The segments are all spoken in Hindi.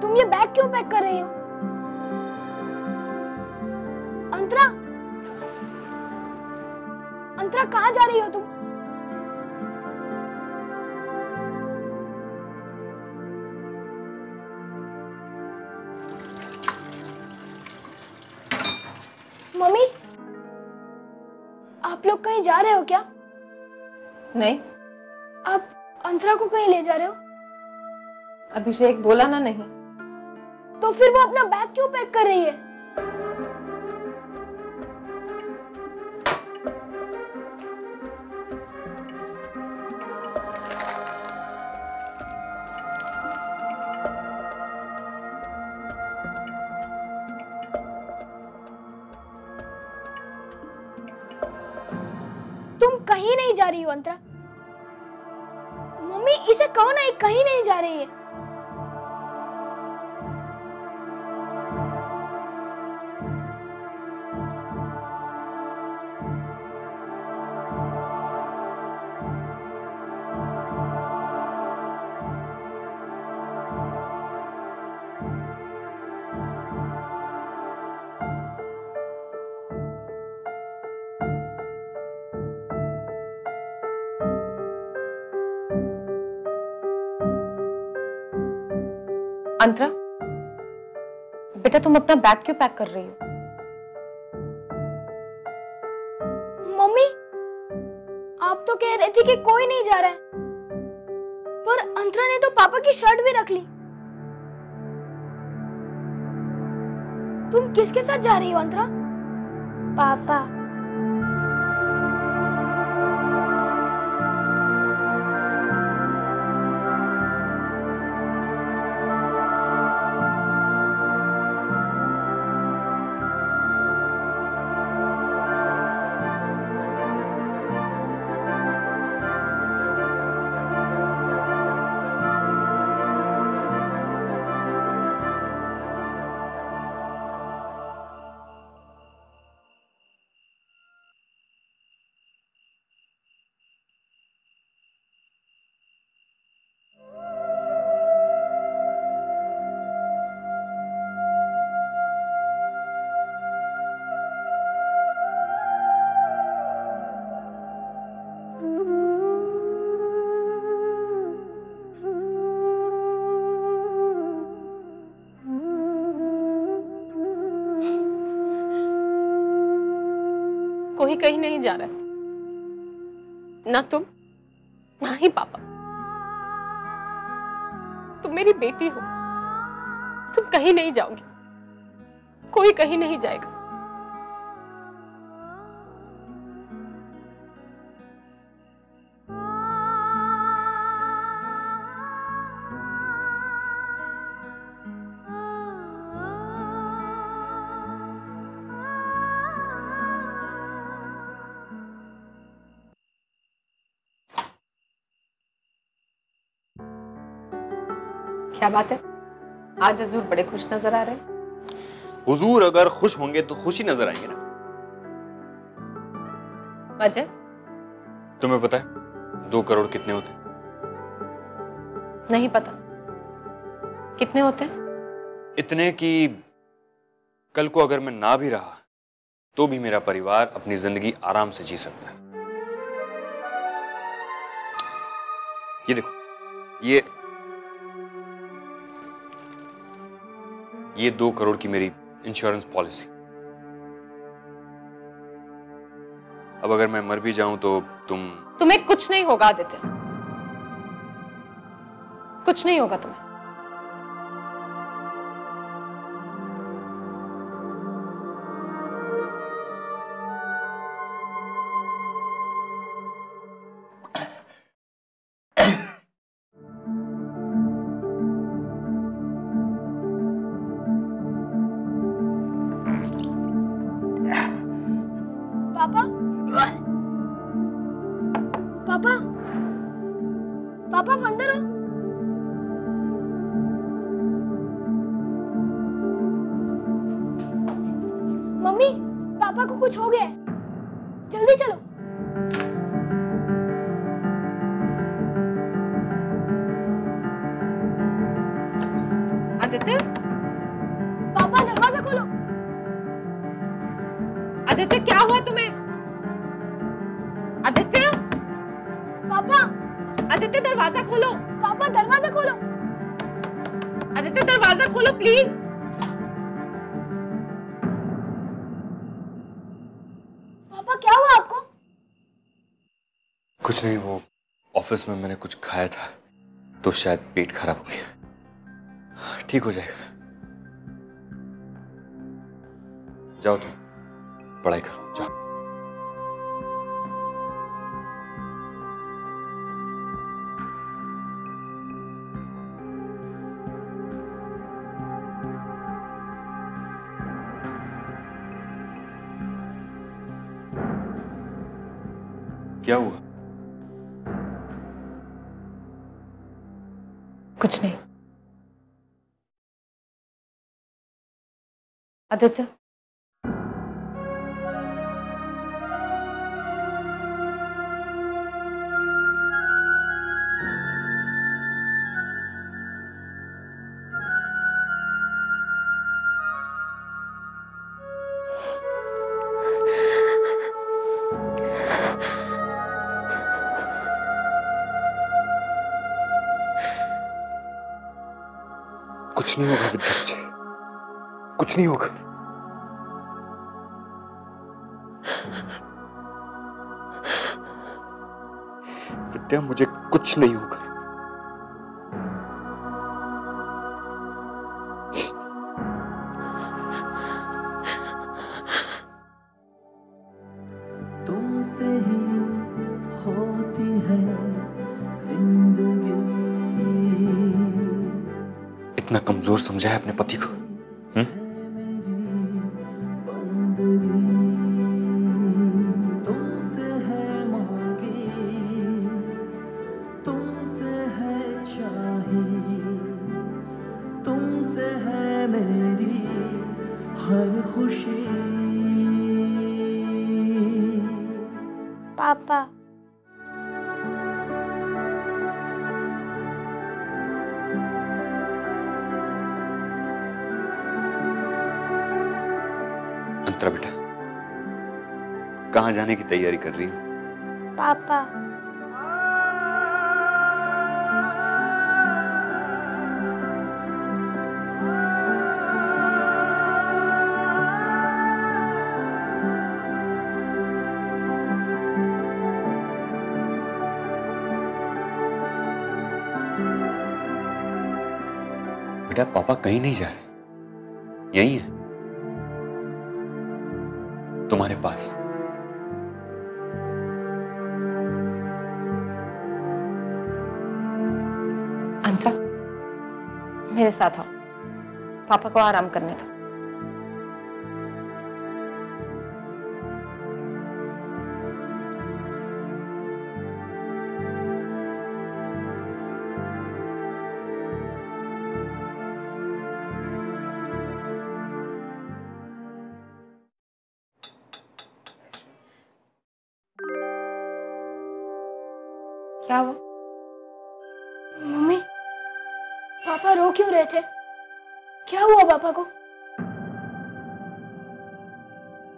तुम ये बैग क्यों पैक कर रही हो? अंतरा, अंतरा कहाँ जा रही हो तुम? मम्मी, आप लोग कहीं जा रहे हो क्या? नहीं। आप अंतरा को कहीं ले जा रहे हो? अभिषेक बोला ना नहीं। तो फिर वो अपना बैग क्यों पैक कर रही है? तुम कहीं नहीं जा रही हो अंतरा। मम्मी, इसे कहो ना, ये कहीं नहीं जा रही है। अंतरा, बेटा तुम अपना बैग क्यों पैक कर रही हो? मम्मी, आप तो कह रही थी कि कोई नहीं जा रहा है, पर अंतरा ने तो पापा की शर्ट भी रख ली। तुम किसके साथ जा रही हो अंतरा? पापा। कोई कहीं नहीं जा रहा है, ना तुम ना ही पापा। तुम मेरी बेटी हो, तुम कहीं नहीं जाओगी, कोई कहीं नहीं जाएगा। क्या बात है, आज हजूर बड़े खुश नजर आ रहे हैं। हुजूर अगर खुश होंगे तो खुशी नजर आएंगे ना। वजह? तुम्हें पता है 2 करोड़ कितने होते हैं? नहीं पता। कितने होते हैं? इतने कि कल को अगर मैं ना भी रहा तो भी मेरा परिवार अपनी जिंदगी आराम से जी सकता है। ये देखो, ये 2 करोड़ की मेरी इंश्योरेंस पॉलिसी। अब अगर मैं मर भी जाऊं तो तुम्हें कुछ नहीं होगा आदित्य, कुछ नहीं होगा तुम्हें। पापा, पापा, पापा आप अंदर हो? मम्मी, पापा को कुछ हो गया है, जल्दी चलो। आदित्य, पापा दरवाजा खोलो। आदित्य क्या हुआ तुम्हें? आदित्य, पापा, आदित्य दरवाजा खोलो। पापा दरवाजा खोलो। आदित्य दरवाजा खोलो प्लीज। पापा क्या हुआ आपको? कुछ नहीं, वो ऑफिस में मैंने कुछ खाया था तो शायद पेट खराब हो गया। ठीक हो जाएगा। जाओ तुम पढ़ाई करो, जाओ। क्या हुआ? कुछ नहीं। आदित्य, कुछ नहीं होगा विद्या, मुझे कुछ नहीं होगा। विद्या, मुझे कुछ नहीं होगा। तुमसे ही होती है जिंदगी। इतना कमजोर समझा है अपने पति को? तुमसे है मांगी, तुमसे है चाही, तुमसे है मेरी हर खुशी। पापा, अंतरा बेटा, कहाँ जाने की तैयारी कर रही हो? पापा, बेटा, पापा कहीं नहीं जा रहे, यही है तुम्हारे पास। अंतरा, मेरे साथ आओ, पापा को आराम करने दो। क्या हुआ? मम्मी, पापा रो क्यों रहे थे? क्या हुआ पापा को?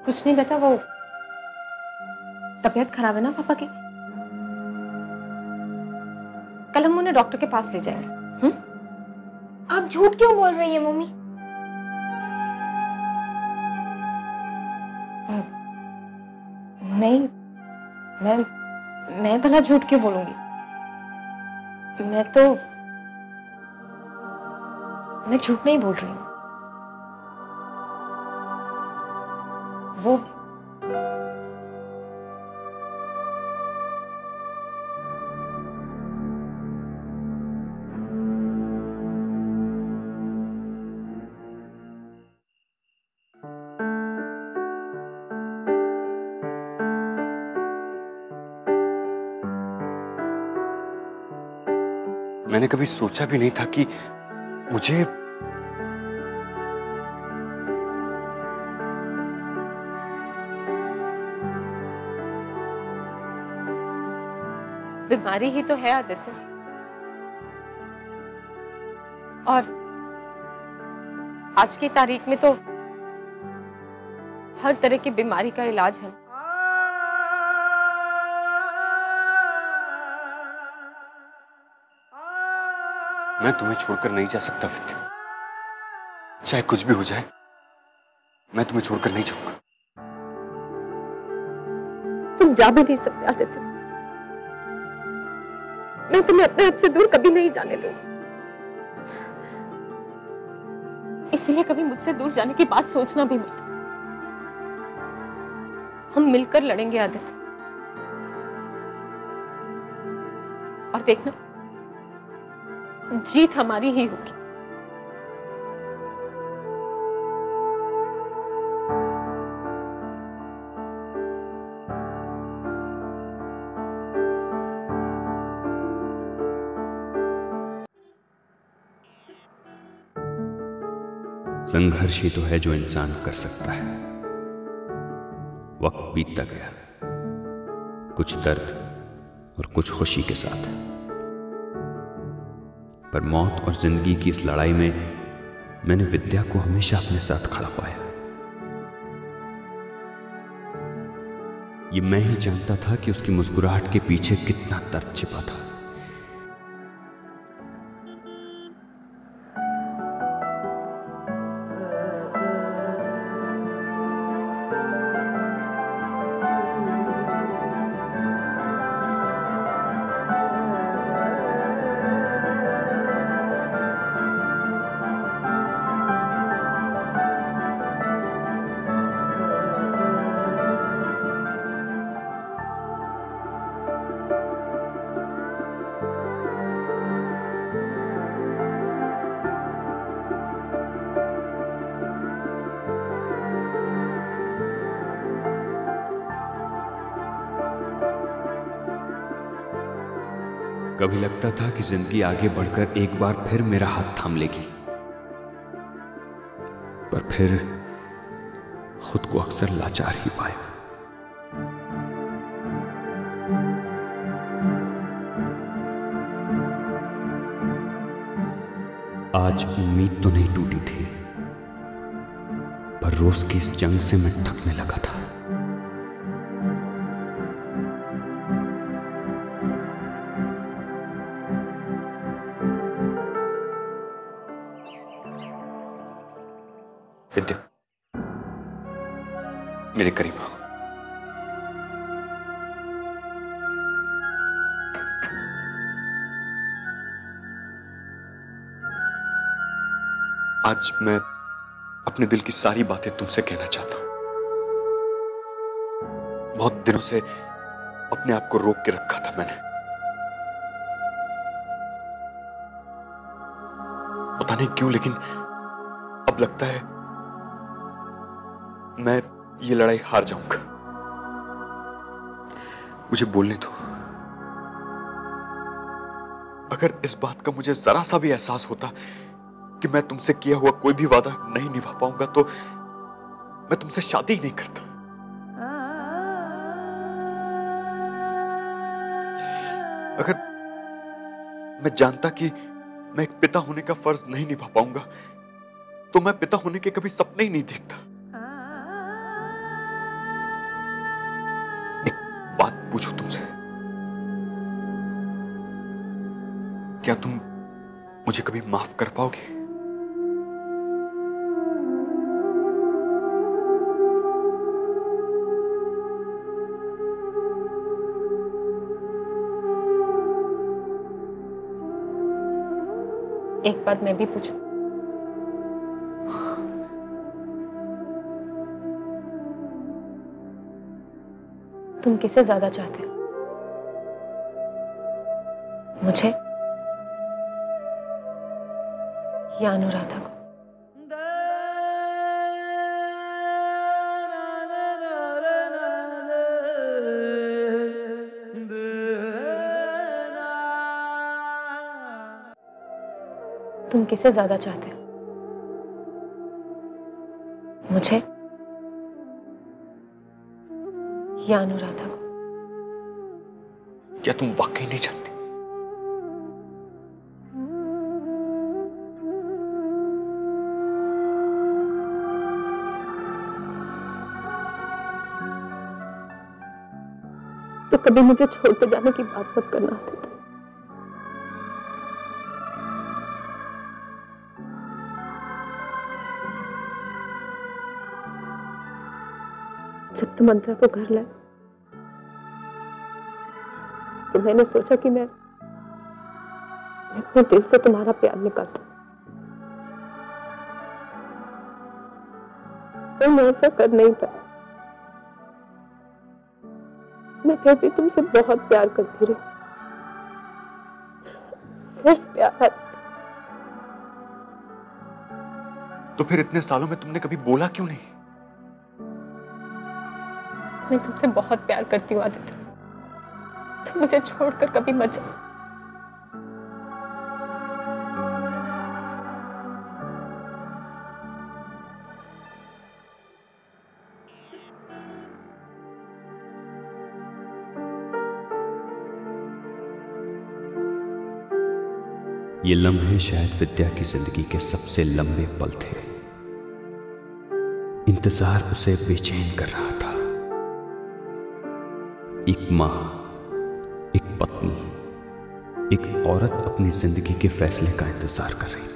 कुछ नहीं बेटा, वो तबीयत खराब है ना पापा की। कल हम उन्हें डॉक्टर के पास ले जाएंगे। आप झूठ क्यों बोल रही हैं मम्मी? नहीं, मैं भला झूठ क्यों बोलूंगी? मैं झूठ नहीं बोल रही हूँ। वो मैंने कभी सोचा भी नहीं था कि मुझे बीमारी ही तो है आदित्य, और आज की तारीख में तो हर तरह की बीमारी का इलाज है। मैं तुम्हें छोड़कर नहीं जा सकता विद्या। चाहे कुछ भी हो जाए, मैं तुम्हें छोड़कर नहीं जाऊंगा। तुम जा भी नहीं सकते आदित्य। मैं तुम्हें अपने आप से दूर कभी नहीं जाने दूंगी। इसीलिए कभी मुझसे दूर जाने की बात सोचना भी मत। हम मिलकर लड़ेंगे आदित्य। और देखना, जीत हमारी ही होगी। संघर्ष ही तो है जो इंसान कर सकता है। वक्त बीतता गया, कुछ दर्द और कुछ खुशी के साथ, पर मौत और जिंदगी की इस लड़ाई में मैंने विद्या को हमेशा अपने साथ खड़ा पाया। ये मैं ही जानता था कि उसकी मुस्कुराहट के पीछे कितना दर्द छिपा था। कभी लगता था कि जिंदगी आगे बढ़कर एक बार फिर मेरा हाथ थाम लेगी, पर फिर खुद को अक्सर लाचार ही पाया। आज उम्मीद तो नहीं टूटी थी, पर रोज की इस जंग से मैं थकने लगा था। विद्या, मेरे करीब आओ। आज मैं अपने दिल की सारी बातें तुमसे कहना चाहता हूं। बहुत दिनों से अपने आप को रोक के रखा था मैंने। पता नहीं क्यों, लेकिन अब लगता है मैं ये लड़ाई हार जाऊंगा। मुझे बोलने दो। अगर इस बात का मुझे जरा सा भी एहसास होता कि मैं तुमसे किया हुआ कोई भी वादा नहीं निभा पाऊंगा, तो मैं तुमसे शादी ही नहीं करता। अगर मैं जानता कि मैं एक पिता होने का फर्ज नहीं निभा पाऊंगा, तो मैं पिता होने के कभी सपने ही नहीं देखता। एक बात पूछूं तुमसे, क्या तुम मुझे कभी माफ कर पाओगे? एक बात मैं भी पूछूं? तुम किसे ज्यादा चाहते हो, मुझे या अनुराधा को? तुम किसे ज्यादा चाहते हो, मुझे या अनुराधा को? क्या तुम वाकई नहीं जानती? तो कभी मुझे छोड़ के जाने की बात मत करना आदित्य। जब तुम अंतरा को घर लाए तो मैंने सोचा कि मैं अपने दिल से तुम्हारा प्यार निकाल दूं, पर मैं ऐसा कर नहीं पाया। मैं फिर भी तुमसे बहुत प्यार करती रही, सिर्फ प्यार। तो फिर इतने सालों में तुमने कभी बोला क्यों नहीं? मैं तुमसे बहुत प्यार करती हूँ आदित्य, तुम मुझे छोड़कर कभी मत जाओ। ये लम्हे शायद विद्या की जिंदगी के सबसे लंबे पल थे। इंतजार उसे बेचैन कर रहा था। एक मां, एक पत्नी, एक औरत अपनी जिंदगी के फैसले का इंतजार कर रही थी।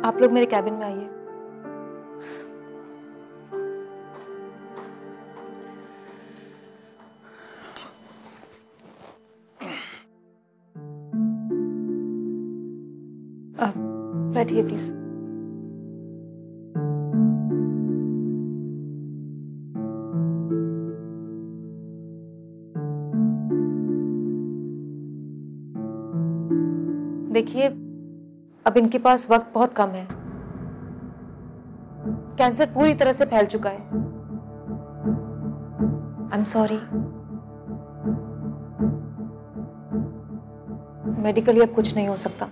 आप लोग मेरे कैबिन में आइए। बैठिए प्लीज। देखिए, अब इनके पास वक्त बहुत कम है। कैंसर पूरी तरह से फैल चुका है। आई एम सॉरी, मेडिकली अब कुछ नहीं हो सकता।